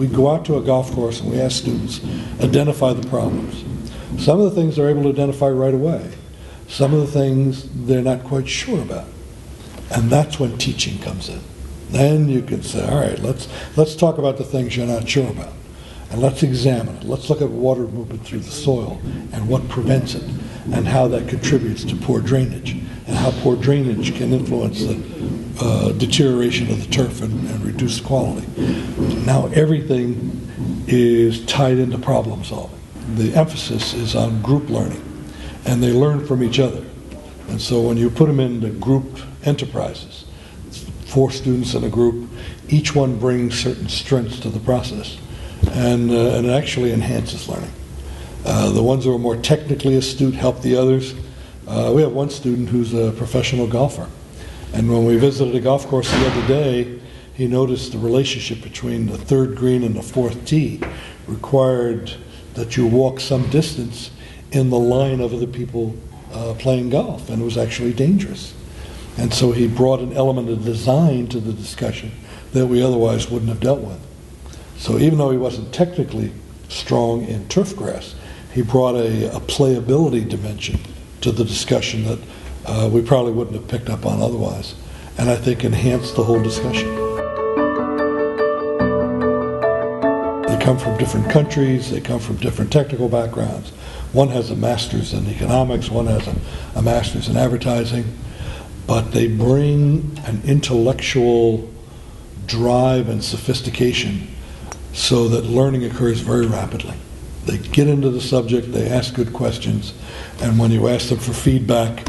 we go out to a golf course and we ask students, identify the problems. Some of the things they're able to identify right away. Some of the things they're not quite sure about. And that's when teaching comes in. Then you can say, all right, let's talk about the things you're not sure about. And let's examine it. Let's look at water movement through the soil and what prevents it and how that contributes to poor drainage and how poor drainage can influence the deterioration of the turf and reduce quality. Now everything is tied into problem solving. The emphasis is on group learning, and they learn from each other. And so when you put them into group enterprises, 4 students in a group, each one brings certain strengths to the process, and it actually enhances learning. The ones who are more technically astute help the others. We have one student who's a professional golfer, and when we visited a golf course the other day, he noticed the relationship between the 3rd green and the 4th tee required that you walk some distance in the line of other people playing golf, and it was actually dangerous. And so he brought an element of design to the discussion that we otherwise wouldn't have dealt with. So even though he wasn't technically strong in turf grass, he brought a playability dimension to the discussion that we probably wouldn't have picked up on otherwise, and I think enhanced the whole discussion. They come from different countries, they come from different technical backgrounds. One has a master's in economics, one has a master's in advertising, but they bring an intellectual drive and sophistication so that learning occurs very rapidly. They get into the subject, they ask good questions, and when you ask them for feedback,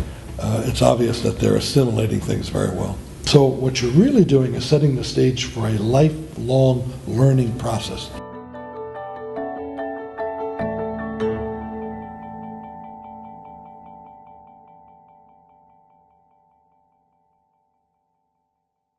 it's obvious that they're assimilating things very well. So what you're really doing is setting the stage for a lifelong learning process.